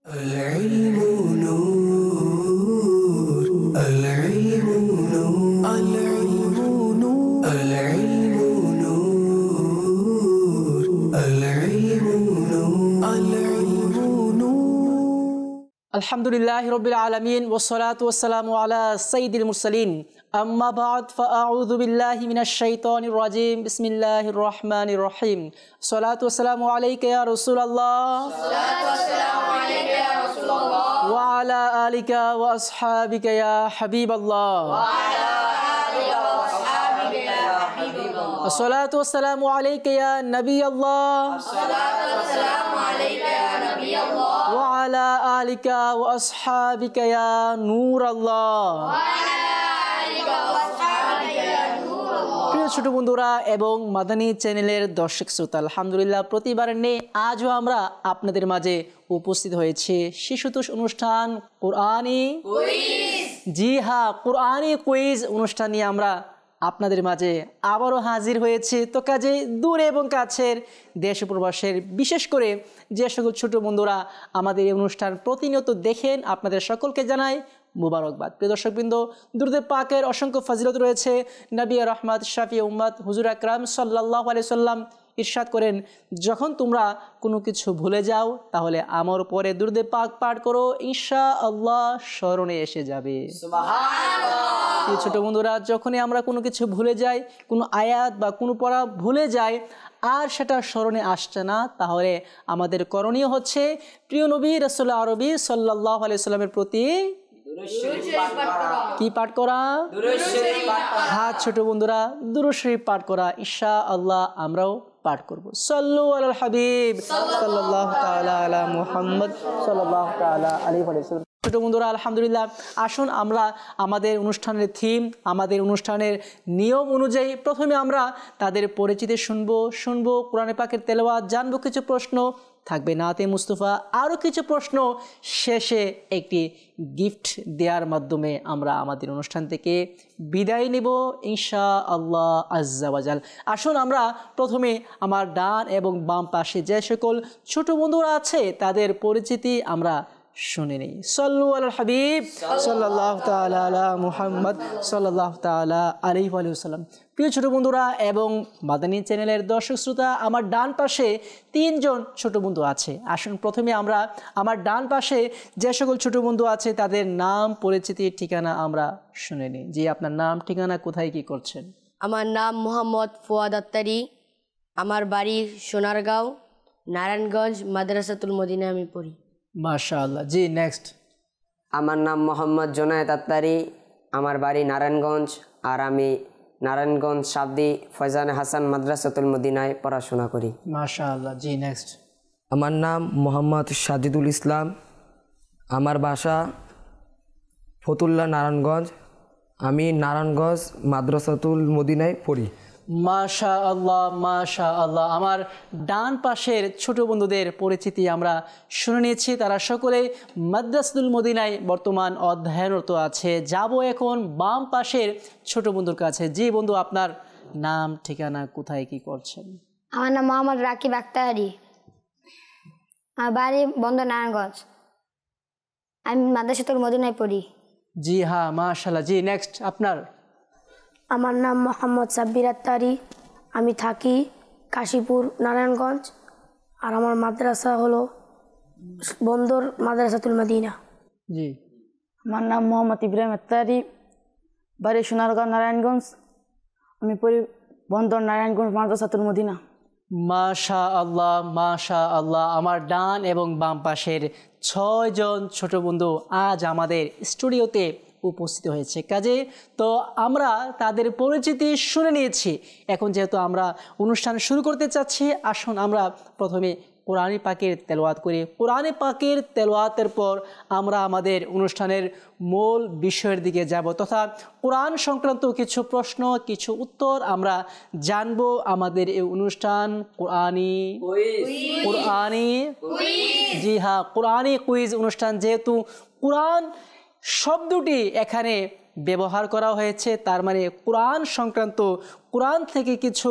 العلم نور العلم نور العلم نور العلم نور العلم نور العلم نور الحمد لله رب العالمين والصلاة والسلام على سيد المرسلين أما بعد فأعوذ بالله من الشيطان الرجيم بسم الله الرحمن الرحيم الصلاة والسلام عليك يا رسول الله الصلاة والسلام عليك يا رسول الله وعلى آلك وأصحابك يا حبيب الله وعلى آلك وأصحابك يا حبيب الله الصلاة والسلام عليك يا نبي الله الصلاة والسلام عليك يا نبي الله وعلى آلك وأصحابك يا نور الله وعلى آلك وأصحابك يا نور الله প্রিয় ছোট বন্ধুরা এবং মাদানী চ্যানেলের দর্শক শ্রোতা আলহামদুলিল্লাহ প্রতিবারের ন্যায় আজও আমরা আপনাদের মাঝে উপস্থিত হয়েছে শিশুতোষ অনুষ্ঠান কোরআনী কুইজ জি হ্যাঁ কোরআনী কুইজ অনুষ্ঠান নিয়ে আমরা আপনাদের মাঝে আবারও হাজির হয়েছে। তো কাজে দূর এবং কাছের দেশ প্রবাসের বিশেষ করে যে সকল ছোট বন্ধুরা আমাদের এই অনুষ্ঠান প্রতিনিয়ত দেখেন আপনাদের সকলকে জানাই মুবারকবাদ। প্রিয় দর্শকবৃন্দ, দুরূদ পাকের অসংখ্য ফজিলত রয়েছে। নবী রহমত শাফি উম্মত হুজুর আকরাম সাল্লাল্লাহু আলাইহি সাল্লাম ইরশাদ করেন, যখন তোমরা কোনো কিছু ভুলে যাও তাহলে আমার উপরে দুরূদ পাক পাঠ করো, ইনশাআল্লাহ স্মরণে এসে যাবে। সুবহানাল্লাহ। ছোট বন্ধুরা, যখনই আমরা কোনো কিছু ভুলে যাই, কোনো আয়াত বা কোনো পড়া ভুলে যাই আর সেটা স্মরণে আসছে না, তাহলে আমাদের করণীয় হচ্ছে প্রিয় নবী রাসূলুল্লাহ আরবি সাল্লাল্লাহু আলাইহি সাল্লামের প্রতি কি পাঠ করা? হ্যাঁ ছোট বন্ধুরা, দুরূদ শরীফ পাঠ করা ইনশাআল্লাহ আমরাও পাঠ করব। সাল্লু আলাল হাবিব সাল্লাল্লাহু তাআলা আলা মুহাম্মদ সাল্লাল্লাহু তাআলা আলাইহি ওয়াসাল্লাম। ছোট বন্ধুরা, আলহামদুলিল্লাহ আসুন আমরা আমাদের অনুষ্ঠানের থিম, আমাদের অনুষ্ঠানের নিয়ম অনুযায়ী প্রথমে আমরা তাদের পরিচিতি শুনবো কোরআন পাকের তেলাওয়াত, জানবো কিছু প্রশ্ন, থাকবে নাতে মুস্তাফা, আরও কিছু প্রশ্ন, শেষে একটি গিফট দেওয়ার মাধ্যমে আমরা আমাদের অনুষ্ঠান থেকে বিদায় নেব ইনশাআল্লাহ আজ্জা ওয়াজাল। আসুন আমরা প্রথমে আমার ডান এবং বাম পাশে যে সকল ছোট বন্ধুরা আছে তাদের পরিচিতি আমরা শুনে নেই। সাল্লু আলাল হাবিব সাল্লাল্লাহু তাআলা আলা মুহাম্মদ সাল্লাল্লাহু তাআলা আলাইহি ওয়াসাল্লাম। প্রিয় ছোট বন্ধুরা এবং মাদানী চ্যানেলের দর্শক শ্রোতা, আমার ডান পাশে তিনজন ছোট বন্ধু আছে। আসুন প্রথমে আমরা আমার ডান পাশে যে সকল ছোট বন্ধু আছে তাদের নাম, পরিচিতি, ঠিকানা আমরা শুনে নিই। জি, আপনার নাম, ঠিকানা, কোথায় কি করছেন? আমার নাম মোহাম্মদ ফুয়াদ আত্তারি, আমার বাড়ি সোনারগাঁও, নারায়ণগঞ্জ, মাদ্রাসাতুল মদিনা আমি পড়ি। মাশাআল্লাহ। জি, নেক্সট। আমার নাম মোহাম্মদ জোনায়েদ আত্তারি, আমার বাড়ি নারায়ণগঞ্জ, আর আমি নারায়ণগঞ্জ শাবদি ফয়জান হাসান মাদ্রাসাতুল মদিনায় পড়াশোনা করি। মাশাআল্লাহ। জি, নেক্সট। আমার নাম মোহাম্মদ সাজিদুল ইসলাম, আমার বাসা ফতুল্লাহ নারায়ণগঞ্জ, আমি নারায়ণগঞ্জ মাদ্রাসাতুল মদিনায় পড়ি। মাশাআল্লাহ মাশাআল্লাহ। আমার ডান পাশের ছোট বন্ধুদের পরিচিতি আমরা শুনে নিয়েছি। তারা সকলে মাদ্রাসাতুল মদিনায় বর্তমান অধ্যয়নরত আছে। যাব এখন বাম পাশের ছোট বন্ধুর কাছে। জি বন্ধু, আপনার নাম, ঠিকানা, কোথায় কি করছেন? আমার নাম মোহাম্মদ রাকিব আক্তারি, আমার বাড়ি বন্দর নারায়ণগঞ্জ, আমি মাদ্রাসাতুল মদিনায় পড়ি। জি হ্যাঁ, মাশাআল্লাহ। জি, নেক্সট। আপনার? আমার নাম মোহাম্মদ সাব্বির আত্তারি, আমি থাকি কাশীপুর নারায়ণগঞ্জ, আর আমার মাদ্রাসা হলো বন্দর মাদ্রাসাতুল মদিনা। জি। আমার নাম মোহাম্মদ ইব্রাহিম আত্তারি, বাড়ি সোনারগাঁও নারায়ণগঞ্জ, আমি পড়ি বন্দর নারায়ণগঞ্জ মাদ্রাসাতুল মদিনা। মাশাআল্লাহ মাশাআল্লাহ। আমার ডান এবং বাম পাশের 6 জন ছোট বন্ধু আজ আমাদের স্টুডিওতে উপস্থিত হয়েছে। কাজে তো আমরা তাদের পরিচিতি শুনে নিয়েছি। এখন যেহেতু আমরা অনুষ্ঠান শুরু করতে চাচ্ছি, আসুন আমরা প্রথমে কোরআনী পাকের তেলাওয়াত করি। কোরআনী পাকের তেলাওয়াতের পর আমরা আমাদের অনুষ্ঠানের মূল বিষয়ের দিকে যাব, তথা কোরআন সংক্রান্ত কিছু প্রশ্ন, কিছু উত্তর আমরা জানব। আমাদের এই অনুষ্ঠান কোরআনী জি হ্যাঁ, কোরআনী কুইজ অনুষ্ঠান। যেহেতু কোরআন শব্দটি এখানে ব্যবহার করা হয়েছে, তার মানে কোরআন সংক্রান্ত, কোরআন থেকে কিছু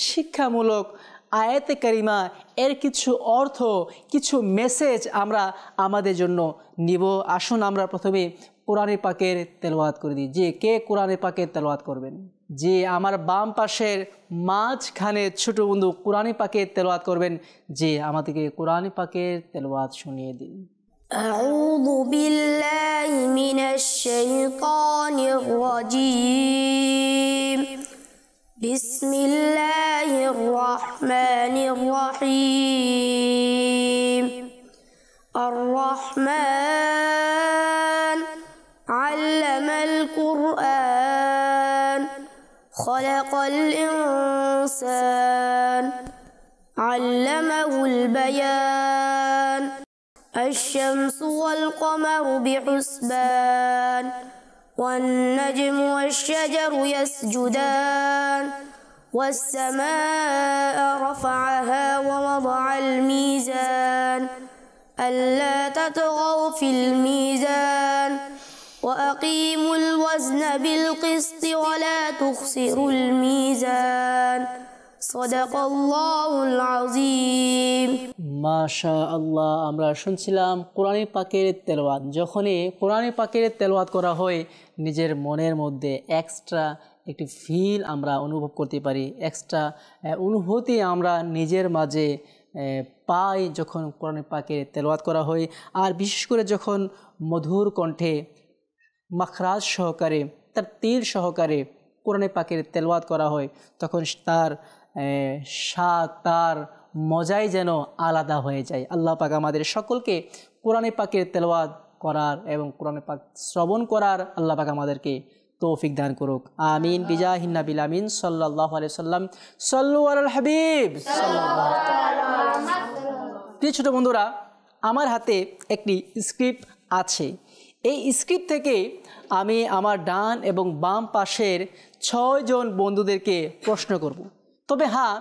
শিক্ষামূলক আয়াতে কারিমা এর কিছু অর্থ, কিছু মেসেজ আমরা আমাদের জন্য নিব। আসুন আমরা প্রথমে কোরআনে পাকের তেলাওয়াত করে দিই। যে কে কোরআনে পাকের তেলাওয়াত করবেন? যে আমার বাম পাশের মাঝখানে ছোট বন্ধু কোরআনে পাকের তেলাওয়াত করবেন, যে আমাদেরকে কোরআনে পাকের তেলাওয়াত শুনিয়ে দিন। أعوذ بالله من الشيطان الرجيم بسم الله الرحمن الرحيم الرحمن علم القرآن خلق الإنسان علمه البيان الشمس والقمر بحسبان والنجم والشجر يسجدان والسماء رفعها ووضع الميزان ألا تطغوا في الميزان وأقيموا الوزن بالقسط ولا تخسروا الميزان صدق الله العظيم মাশাআল্লাহ। আমরা শুনছিলাম কোরআনে পাকের তেলাওয়াত। যখনই কোরআনে পাকের তেলাওয়াত করা হয়, নিজের মনের মধ্যে এক্সট্রা একটি ফিল আমরা অনুভব করতে পারি, এক্সট্রা অনুভূতি আমরা নিজের মাঝে পাই যখন কোরআনে পাকের তেলাওয়াত করা হয়। আর বিশেষ করে যখন মধুর কণ্ঠে মাখরাজ সহকারে, তার তীর সহকারে কোরআনে পাকের তেলাওয়াত করা হয়, তখন তার স্বাদ, তার মজাই যেন আলাদা হয়ে যায়। আল্লাহ পাক আমাদের সকলকে কোরআনে পাকের তেলাওয়াত করার এবং কোরআনে পাক শ্রবণ করার আল্লাহ পাক আমাদেরকে তৌফিক দান করুক। আমিন বিজাহিন নাবিল আমিন সাল্লাল্লাহু আলাইহি সাল্লাম। সাল্লু আলাল হাবিব সাল্লাল্লাহু আলাইহি। প্রিয় ছোট বন্ধুরা, আমার হাতে একটি স্ক্রিপ্ট আছে। এই স্ক্রিপ্ট থেকে আমি আমার ডান এবং বাম পাশের 6 জন বন্ধুদেরকে প্রশ্ন করব। তবে হ্যাঁ,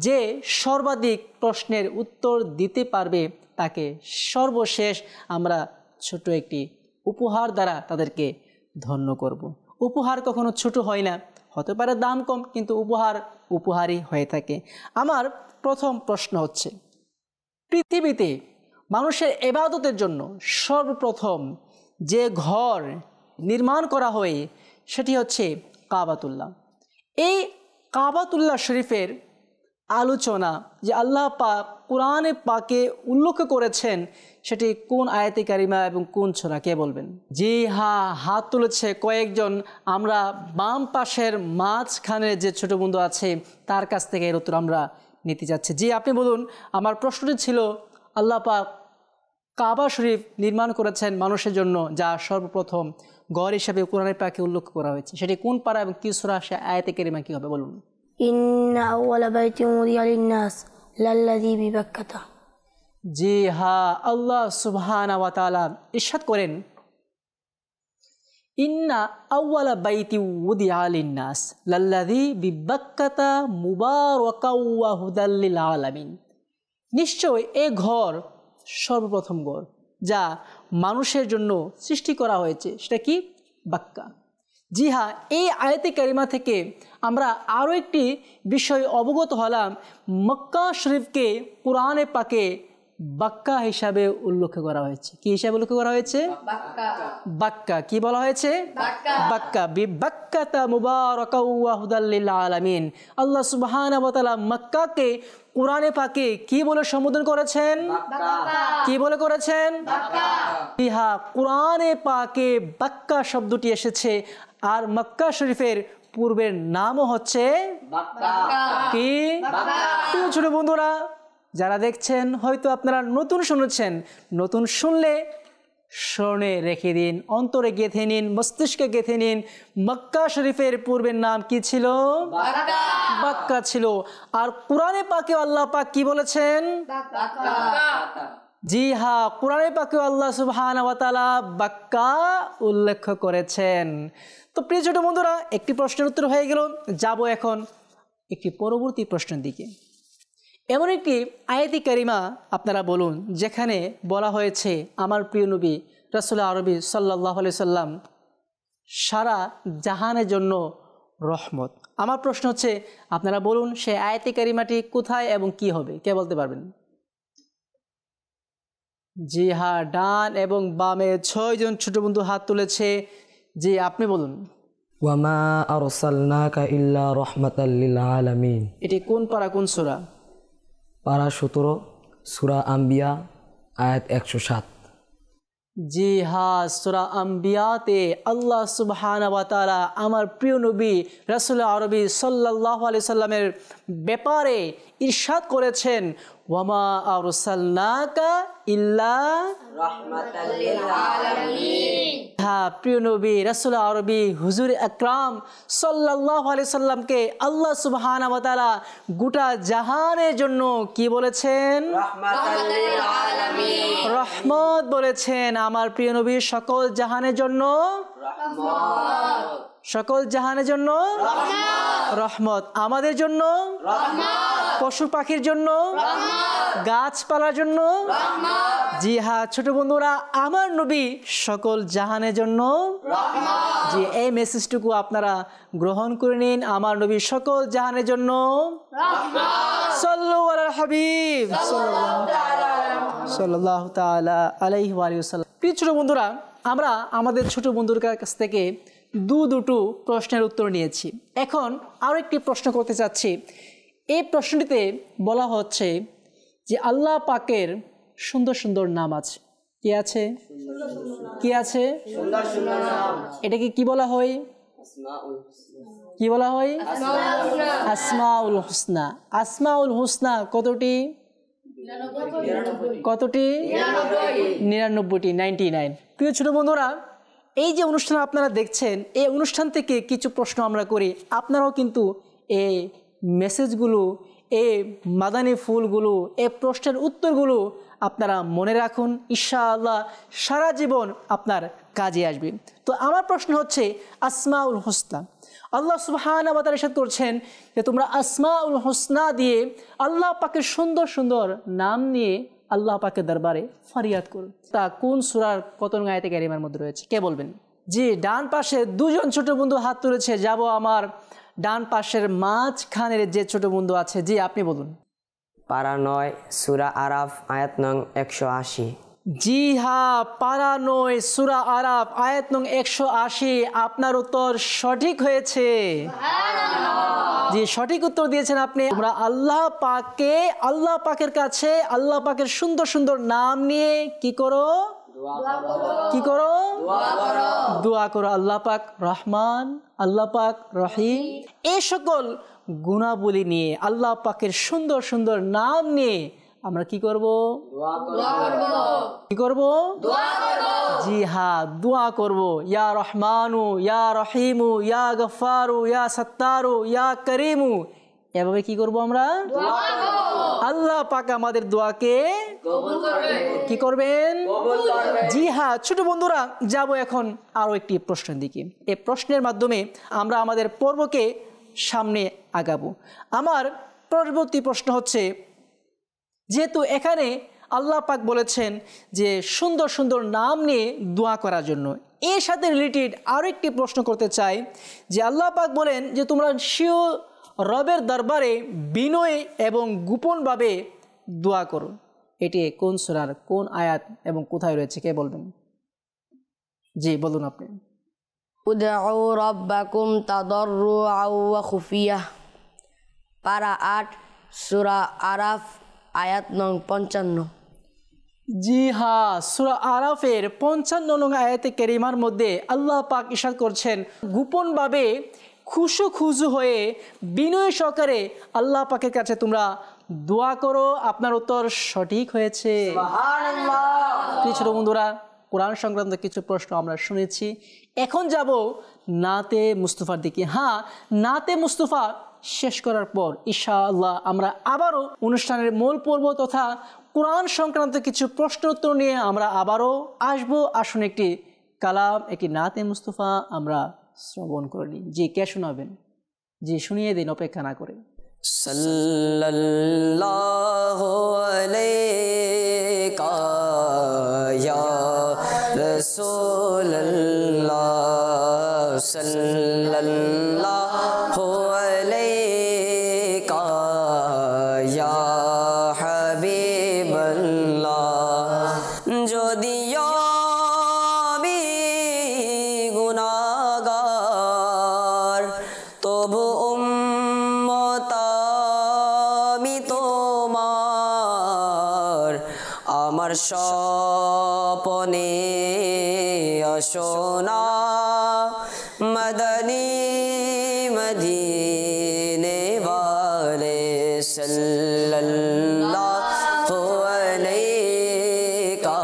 যে সর্বাধিক প্রশ্নের উত্তর দিতে পারবে তাকে সর্বশেষ আমরা ছোট একটি উপহার দ্বারা তাদেরকে ধন্য করব। উপহার কখনো ছোট হয় না, হতে পারে দাম কম, কিন্তু উপহার উপহারই হয়ে থাকে। আমার প্রথম প্রশ্ন হচ্ছে, পৃথিবীতে মানুষের ইবাদতের জন্য সর্বপ্রথম যে ঘর নির্মাণ করা হয় সেটি হচ্ছে কাবাতুল্লাহ। এই কাবাতুল্লাহ শরীফের আলোচনা যে আল্লাহ পাক কোরআনে পাকে উল্লেখ করেছেন, সেটি কোন আয়াতে কারিমা এবং কোন সূরা, কে বলবেন? জি হ্যাঁ, হাত তুলেছে কয়েকজন। আমরা বাম পাশের মাঝখানে যে ছোট বন্ধু আছে তার কাছ থেকে এর উত্তর আমরা নিতে যাচ্ছি। জি, আপনি বলুন। আমার প্রশ্নটি ছিল, আল্লাহ পাক কাবা শরীফ নির্মাণ করেছেন মানুষের জন্য, যা সর্বপ্রথম গড় হিসাবে কোরআনে পাকে উল্লেখ করা হয়েছে, সেটি কোন পারা এবং কি সূরা, সে আয়াতে কারিমা কি হবে বলুন? ইন্না আউওয়ালা বাইতিন উযিয়া লিন-নাস লাল্লাযী বিবাক্কাতা। জি হ্যাঁ, আল্লাহ সুবহানাহু ওয়া তাআলা ইরশাদ করেন, ইন্না আউওয়ালা বাইতি উযিয়া লিন-নাস লাল্লাযী বিবাক্কাতা মুবারাকাও ওয়া হুদাল লিল আলামিন। নিশ্চয় এই ঘর সর্বপ্রথম ঘর যা মানুষের জন্য সৃষ্টি করা হয়েছে, সেটা কি? বাক্কা। জি হ্যাঁ, এই আয়াতে কারিমা থেকে আমরা আরও একটি বিষয় অবগত হলাম। মক্কা শরীফকে কোরআনে পাকে বাক্কা হিসাবে উল্লেখ করা হয়েছে। কি হিসাবে উল্লেখ করা হয়েছে? বাক্কা। কি বলা হয়েছে? বাক্কা। বিবাক্কাতা মুবারাকাও ওয়া হুদাল লিল আলামিন। আল্লাহ সুবহানাহু ওয়া তাআলা মক্কাকে কোরআনে পাকে কি বলে সম্বোধন করেছেন? কি বলে করেছেন? ইহা কোরআনে পাকে বাক্কা শব্দটি এসেছে, আর মক্কা শরীফের পূর্বের নামও হচ্ছে কি? প্রিয় ছোট বন্ধুরা, যারা দেখছেন, হয়তো আপনারা নতুন শুনেছেন, নতুন শুনলে স্মরণে রেখে দিন, অন্তরে গেঁথে নিন, মস্তিষ্কে গেঁথে নিন। মক্কা শরীফের পূর্বের নাম কি ছিল? বাক্কা ছিল। আর কোরআনে পাকে আল্লাহ পাক কি বলেছেন? জি হ্যাঁ, কোরআনে পাকে আল্লাহ সুবহানাহু ওয়া তাআলা বাক্কা উল্লেখ করেছেন। তো প্রিয় ছোট বন্ধুরা, একটি প্রশ্নের উত্তর হয়ে গেল। যাব এখন একটি পরবর্তী প্রশ্নের দিকে। এমন একটি আয়াতি কারিমা আপনারা বলুন যেখানে বলা হয়েছে আমার প্রিয় নবী রাসূল আরবি সাল্লাল্লাহু আলাইহি সাল্লাম সারা জাহানের জন্য রহমত। আমার প্রশ্ন হচ্ছে আপনারা বলুন সেই আয়াতে কারিমাটি কোথায় এবং কি হবে, কে বলতে পারবেন? জি হ্যাঁ, ডান এবং বামে 6 জন ছোট বন্ধু হাত তুলেছে। জি আপনি বলুন। ওয়ামা আরসালনাকা ইল্লা রাহমাতাল লিল আলামিন। এটি কোন পারা, কোন সূরা? পারা 17 সূরা আম্বিয়া আয়াত 107। জি হ্যাঁ, সূরা আম্বিয়াতে আল্লাহ সুবহানাহু ওয়া তাআলা আমার প্রিয় নবী রাসূল আরবি সাল্লাল্লাহু আলাইহি সাল্লামের ব্যাপারে ইরশাদ করেছেন, ওয়ামা আরসালনাকা ইল্লা রাহমাতাল লিল আলামিন। হ্যাঁ, প্রিয় নবী রাসূল আরবি হুজুর আকরাম সাল্লাল্লাহু আলাইহি সাল্লামকে আল্লাহ সুবহানাহু ওয়া তাআলা গোটা জাহানের জন্য কি বলেছেন? রাহমাতাল লিল আলামিন, রহমত বলেছেন। আমার প্রিয় নবী সকল জাহানের জন্য রহমত, সকল জাহানের জন্য রহমত, রহমত আমাদের জন্য রহমত, পশু পাখির জন্য রহমত, গাছপালার জন্য রহমত। জি হ্যাঁ ছোট বন্ধুরা, আমার নবী সকল জাহানের জন্য রহমত। জি এই মেসেজটুকু আপনারা গ্রহণ করে নিন। আমার নবী সকল জাহানের জন্য রহমত। সাল্লু আলাল হাবিব সাল্লাল্লাহু তাআলা আলাইহি ওয়া সাল্লাম। প্রিয় ছোট বন্ধুরা, আমরা আমাদের ছোট বন্ধুর কাছ থেকে দুটো প্রশ্নের উত্তর নিয়েছি। এখন আরও একটি প্রশ্ন করতে চাচ্ছি। এই প্রশ্নটিতে বলা হচ্ছে যে আল্লাহ পাকের সুন্দর সুন্দর নাম আছে। কি আছে? কি আছে? এটাকে কি বলা হয়? কি বলা হয়? আসমাউল হুসনা। আসমাউল হুসনা কতটি? কতটি? 99টি, 99। প্রিয় ছোট বন্ধুরা, এই যে অনুষ্ঠান আপনারা দেখছেন, এই অনুষ্ঠান থেকে কিছু প্রশ্ন আমরা করি। আপনারাও কিন্তু এই মেসেজগুলো, এই মাদানী ফুলগুলো, এই প্রশ্নের উত্তরগুলো আপনারা মনে রাখুন। ইনশাআল্লাহ সারা জীবন আপনার কাজে আসবে। তো আমার প্রশ্ন হচ্ছে আসমাউল হুসনা। আল্লাহ সুবহানাহু ওয়া তাআলা ইরশাদ করছেন যে তোমরা আসমাউল হুসনা দিয়ে আল্লাহ পাকের সুন্দর সুন্দর নাম নিয়ে আল্লাহ পাকের দরবারে ফরিয়াদ করুন। তা কোন সূরার কত নং আয়াতে কারিমার মধ্যে রয়েছে, কে বলবেন? জি ডান পাশে 2 জন ছোট বন্ধু হাত তুলেছে। যাব আমার ডান পাশের মাঝখানের যে ছোট বন্ধু আছে। জি আপনি বলুন। পারা 9 সূরা আরাফ আয়াত নং 180। জি হ্যাঁ, পারা 9 সূরা আরাফ আয়াত নং 180। আপনার উত্তর সঠিক হয়েছে। জি সঠিক উত্তর দিয়েছেন আপনি। তোমরা আল্লাহ পাকের কাছে আল্লাহ পাকের সুন্দর সুন্দর নাম নিয়ে কি করো? কি করো? দোয়া করো। আল্লাহ পাক রহমান, আল্লাহ পাক রহিম, এই সকল গুণাবলী নিয়ে আল্লাহ পাকের সুন্দর সুন্দর নাম নিয়ে আমরা কি করব? কি করব? জি হ্যাঁ, দোয়া করব। ইয়া রহমানু, ইয়া রহিমু, ইয়া গফফারু, ইয়া সত্তারু, ইয়া করিমু, এভাবে কি করব আমরা? আল্লাহ পাক আমাদের দোয়াকে কি করবেন? জি হ্যাঁ ছোট বন্ধুরা, যাব এখন আরো একটি প্রশ্নের দিকে। এই প্রশ্নের মাধ্যমে আমরা আমাদের পর্বকে সামনে আগাবো। আমার পরবর্তী প্রশ্ন হচ্ছে, যেহেতু এখানে আল্লাহ পাক বলেছেন যে সুন্দর সুন্দর নাম নিয়ে দোয়া করার জন্য, এর সাথে রিলেটেড আরও একটি প্রশ্ন করতে চাই যে আল্লাহ পাক বলেন যে তোমরা স্বীয় রবের দরবারে বিনয় এবং গোপনভাবে দোয়া করো। এটি কোন সূরার কোন আয়াত এবং কোথায় রয়েছে, কে বলবেন? জি বলুন আপনি। উদউ রাব্বাকুম তাদাররুআ ওয়া খুফিয়াহ। পারা 8 সূরা আরাফ আয়াত নং 55। জি হ্যাঁ, সূরা আরাফের 55 নং আয়াতে কারিমার মধ্যে আল্লাহ পাক ইরশাদ করছেন, গোপনভাবে খুশু হয়ে বিনয় সহকারে আল্লাহ পাকের কাছে তোমরা দোয়া করো। আপনার উত্তর সঠিক হয়েছে। সুবহানাল্লাহ। ছোট বন্ধুরা, কোরআন সংক্রান্ত কিছু প্রশ্ন আমরা শুনেছি। এখন যাব নাতে মুস্তাফার দিকে। হ্যাঁ, নাতে মুস্তাফা শেষ করার পর ইনশাআল্লাহ আমরা আবারও অনুষ্ঠানের মূল পর্ব তথা কোরআন সংক্রান্ত কিছু প্রশ্ন উত্তর নিয়ে আমরা আবারও আসবো। আসুন একটি কালাম, একটি নাতে মুস্তাফা আমরা শ্রবণ করে নিই। জি কে শোনাবেন? জি শুনিয়ে দিন অপেক্ষা না করে। সাল্লাল্লাহু আলাইকা ইয়া রাসূলুল্লাহ সাল্লাল্লাহু স্বপনে আসোনা মদনী মদিনে वाले सल्लल्लाहु अलैका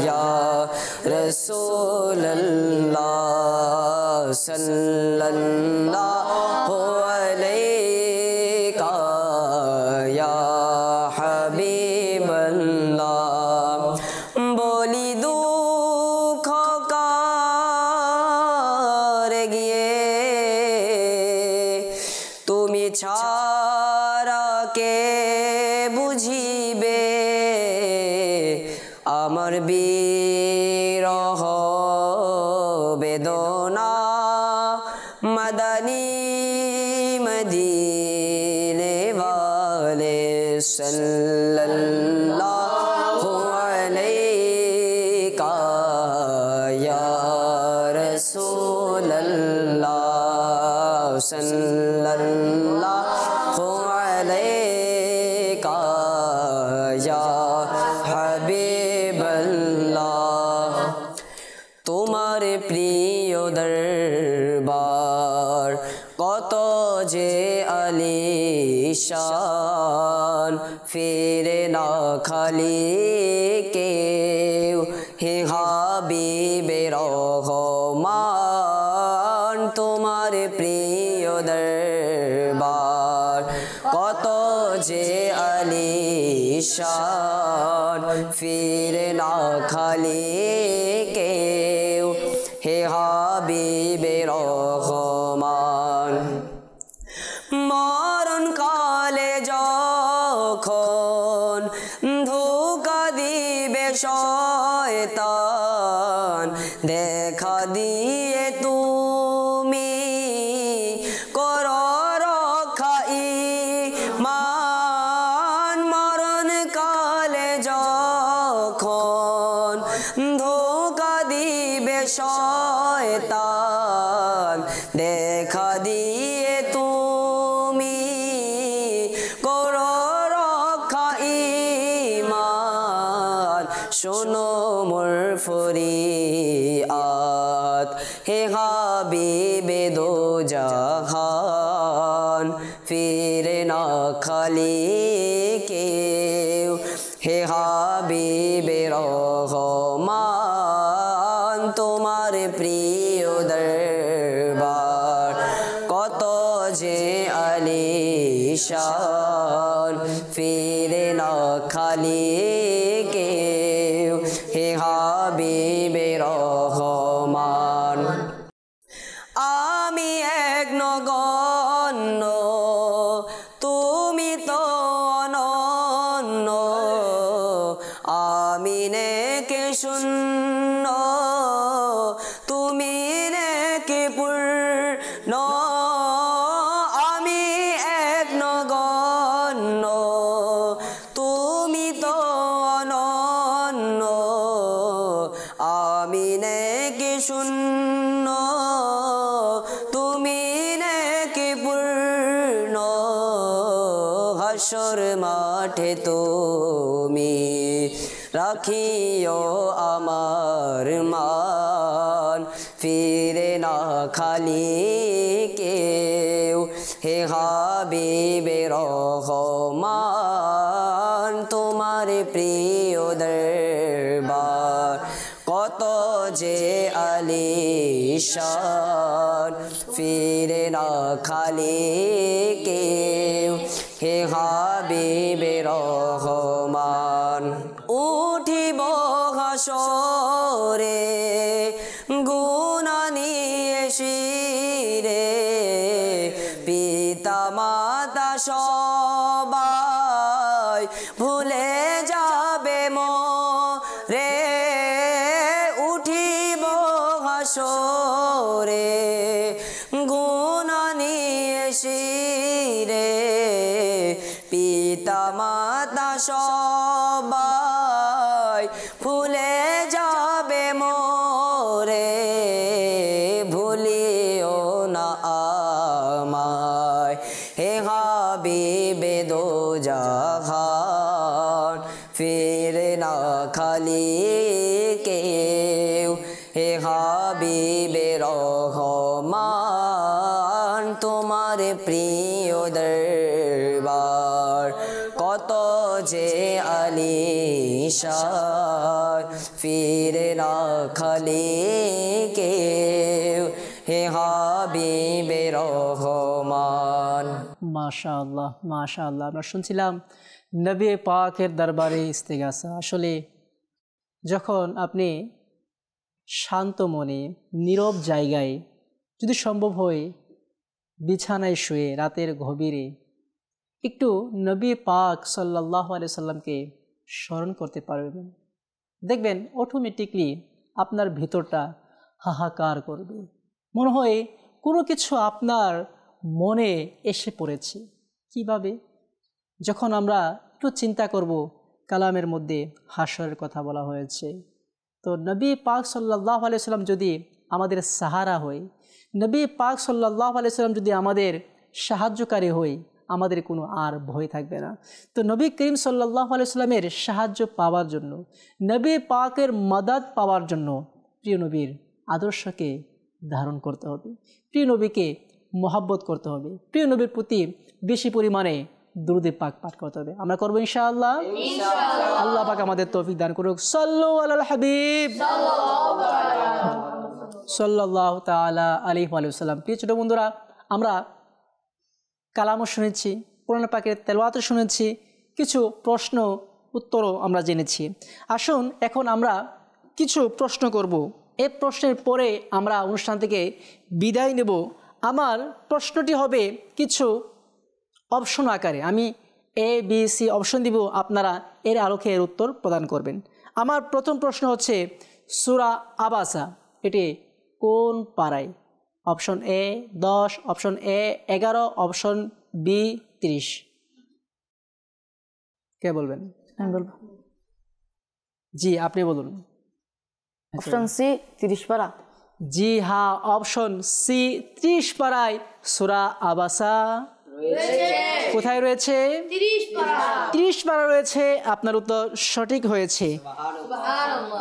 या रसूल अल्लाह सल्लल्लाहु अलैका या हबीब अल्लाह बोली दुख काর গিয়ে তুমি ছাড়া কে বুঝিবে আমার বিরহ বেদনা মদনী মদিনে वाले सल्लल्लाहु अलैका या रसूल अल्लाह सल्लल्लाहु अलैका या हबीब अल्लाह তোমার প্রিয় দরবার কত যে আলিশান ফিরে না খালি কেউ হে হাবিবে রহমান তোমার প্রিয় দরবার কত যে আলিশান ফিরে না খালি কেউ হে হাবিবে রহমান মরণ কালে যখন ধোঁকা দিবে শয়তান দেখা দিয়ে তুমি করো রক্ষা ঈমান মরণ কালে যখন ধোঁকা দিবে শয়তান দেখা দিয়ে তুমি করো রক্ষা ঈমান শোনো মোর ফরিয়াদ হে হাবিবে দো জাহান ফিরে না খালি কেউ হে হাবিবে রহমান তোমার প্রিয় দরবার কত যে আলিশান ফিরে না খালি কেউ হে হাবিবে রহমান আমি এক নগণ্য তুমি তো অনন্য আমি নেকে শূন্য তুমি নেকে পূর্ণ আমি এক নগণ্য তুমি তো অনন্য আমি নেকে শূন্য তুমি নেকে পূর্ণ হাসর মাঠে তুমি রাখিও আমার মান ফিরে না খালি কেউ হে হাবিবে রহমান তোমার প্রিয় দরবার কত যে আলিশান ফিরে না খালি কেউ হে হাবিবে রহমান উঠিব হাসরে গুনাহ নিয়ে শিরে পিতা মাতা সবাই ভুলে যাবে মোরে উঠিব হাসরে গুনাহ নিয়ে শিরে পিতা মাতা সবাই ভুলে যাবে মোরে ভুলিও না আমায় হে হাবিব কেউ হে হাবিবে রহমান তোমার প্রিয় দরবার কত যে আলিশান ফিরে না খালি কেউ হে হাবিবে রহমান। মাশাআল্লাহ মাশাআল্লাহ। আমরা শুনছিলাম নবী পাকের দরবারে ইস্তেগাসা। আসলে যখন আপনি শান্ত মনে নীরব জায়গায় যদি সম্ভব হয় বিছানায় শুয়ে রাতের গভীরে একটু নবী পাক সাল্লাল্লাহু আলাইহি সাল্লামকে স্মরণ করতে পারবেন, দেখবেন অটোমেটিকলি আপনার ভিতরটা হাহাকার করবে। মনে হয় কোনো কিছু আপনার মনে এসে পড়েছে। কিভাবে? যখন আমরা একটু চিন্তা করব কালামের মধ্যে হাসরের কথা বলা হয়েছে, তো নবী পাক সাল্লাল্লাহু আলাইহি সাল্লাম যদি আমাদের সাহারা হয়, নবী পাক সাল্লাল্লাহু আলাইহি সাল্লাম যদি আমাদের সাহায্যকারী হয়, আমাদের কোনো আর ভয় থাকবে না। তো নবী করিম সাল্লাল্লাহু আলাইহি সাল্লামের সাহায্য পাওয়ার জন্য, নবী পাকের মদদ পাওয়ার জন্য প্রিয় নবীর আদর্শকে ধারণ করতে হবে, প্রিয় নবীকে মহব্বত করতে হবে, প্রিয় নবীর প্রতি বেশি পরিমাণে দুরূদে পাক পাঠ করতে হবে। আমরা করবো ইনশাআল্লাহ। আল্লাহ পাক আমাদের তৌফিক দান করুক। সাল্লু আলাল হাবিব সাল্লাল্লাহু তাআলা আলাইহি ওয়া সাল্লাম। প্রিয় ছোট বন্ধুরা, আমরা কালামও শুনেছি, কোরআন পাকের তেলাওয়াতও শুনেছি, কিছু প্রশ্ন উত্তরও আমরা জেনেছি। আসুন এখন আমরা কিছু প্রশ্ন করব। এই প্রশ্নের পরে আমরা অনুষ্ঠান থেকে বিদায় নেব। আমার প্রশ্নটি হবে কিছু অপশন আকারে। আমি এ বি সি অপশন দিব, আপনারা এর আলোকে এর উত্তর প্রদান করবেন। আমার প্রথম প্রশ্ন হচ্ছে সূরা আবাসা এটি কোন পারায়? Option A 10, option A 11, option B 30। কে বলবেন? আমি বলবো জি, আপনি বলুন। অপশন সি 30 পারা। জি হ্যাঁ, অপশন সি 30 পারায় সূরা আবাসা কোথায় রয়েছে? 30 পারা রয়েছে। আপনার উত্তর সঠিক হয়েছে।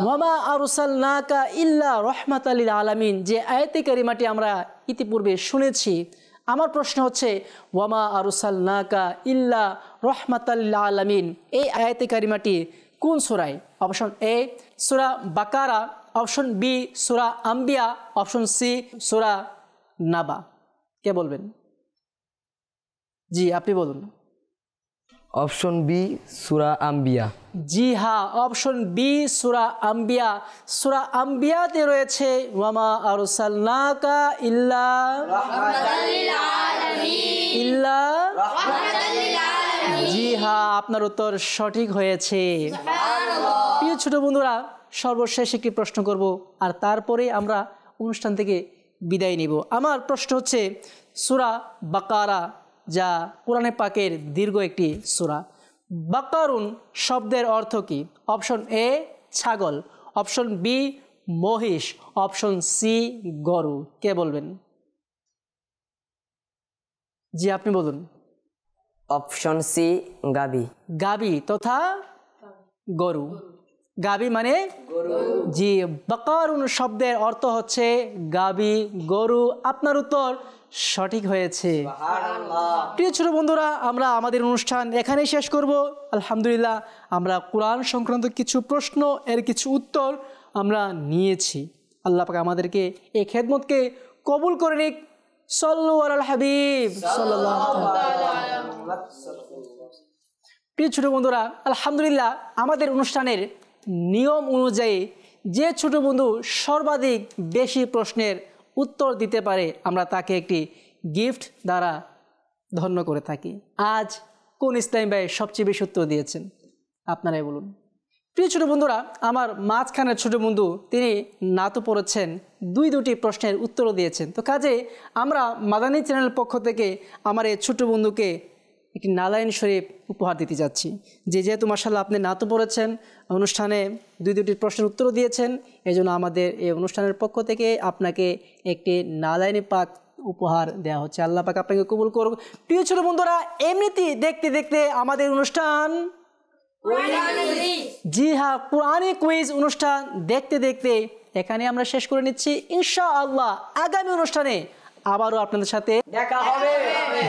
ওয়ামা আরসালনাকা ইল্লা রাহমাতাল লিল আলামিন, যে আয়াতে কারিমাটি আমরা ইতিপূর্বে শুনেছি। আমার প্রশ্ন হচ্ছে ওয়ামা আরসালনাকা ইল্লা রাহমাতাল লিল আলামিন, এই আয়াতে কারিমাটি কোন সূরায়? অপশন এ সূরা বাকারা, অপশন বি সূরা আম্বিয়া, অপশন সি সূরা নাবা। কে বলবেন? জি, আপনি বলুন। অপশন বি সূরা আম্বিয়া। জি হ্যাঁ, অপশন বি সূরা আম্বিয়া। সূরা আম্বিয়াতে রয়েছে ওয়ামা আরসালনাকা ইল্লা রাহমাতাল লিল আলামিন। জি হ্যাঁ, আপনার উত্তর সঠিক হয়েছে। প্রিয় ছোট বন্ধুরা, সর্বশেষ একটি প্রশ্ন করব, আর তারপরে আমরা অনুষ্ঠান থেকে বিদায় নিব। আমার প্রশ্ন হচ্ছে সূরা বাকারা, যা কোরআনে পাকের দীর্ঘ একটি সূরা। বাকারুন শব্দের অর্থ কি? অপশন এ ছাগল, অপশন বি মহিষ, অপশন সি গরু। কে বলবেন? জি, আপনি বলুন। অপশন সি গাবি। গাবি তথা গরু। গাবি মানে জি, বাকারুন শব্দের অর্থ হচ্ছে গাবি, গরু। আপনার উত্তর সঠিক হয়েছে। প্রিয় ছোট বন্ধুরা, আমরা আমাদের অনুষ্ঠান এখানেই শেষ করব। আলহামদুলিল্লাহ, আমরা কোরআন সংক্রান্ত কিছু প্রশ্ন, এর কিছু উত্তর আমরা নিয়েছি। আল্লাহ পাক আমাদেরকে এই খেদমতকে কবুল করে নিক। সাল্লু আলাল হাবিব সাল্লাল্লাহু আলাইহি। প্রিয় ছোট বন্ধুরা, আলহামদুলিল্লাহ, আমাদের অনুষ্ঠানের নিয়ম অনুযায়ী যে ছোট বন্ধু সর্বাধিক বেশি প্রশ্নের উত্তর দিতে পারে, আমরা তাকে একটি গিফট দ্বারা ধন্য করে থাকি। আজ কোন ইসলামী ভাই সবচেয়ে বেশি উত্তর দিয়েছেন? আপনারাই বলুন। প্রিয় ছোট বন্ধুরা, আমার মাঝখানের ছোট বন্ধু তিনি নাতু পড়েছেন, দুটি প্রশ্নের উত্তরও দিয়েছেন। তো কাজে আমরা মাদানী চ্যানেলের পক্ষ থেকে আমার এই ছোট বন্ধুকে একটি নালাইন শরীফ উপহার দিতে যাচ্ছি। যেহেতু মাশাআল্লাহ আপনি নাতু পড়েছেন, অনুষ্ঠানে দুটি প্রশ্নের উত্তরও দিয়েছেন, এই জন্য আমাদের এই অনুষ্ঠানের পক্ষ থেকে আপনাকে একটি নালাইন পাক উপহার দেওয়া হচ্ছে। আল্লাহ পাক আপনাকে কবুল করুক। প্রিয় ছোট বন্ধুরা, এমনিতেই দেখতে দেখতে আমাদের অনুষ্ঠান জি হ্যাঁ, কোরআনিক কুইজ অনুষ্ঠান দেখতে দেখতে এখানে আমরা শেষ করে নিচ্ছি। ইনশাআল্লাহ আগামী অনুষ্ঠানে আবারও আপনাদের সাথে দেখা হবে।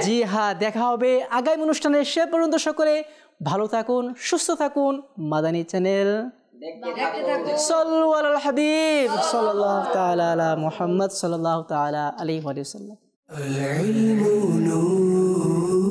জি হ্যাঁ, দেখা হবে আগামী অনুষ্ঠানে। সে পর্যন্ত সকলে ভালো থাকুন, সুস্থ থাকুন। মাদানী চ্যানেল সাল্লু আলাল হাবিব সাল্লাল্লাহু তাআলা আলা মুহাম্মদ সাল্লাল্লাহু তাআলা আলাইহি ওয়া সাল্লাম। العلم نور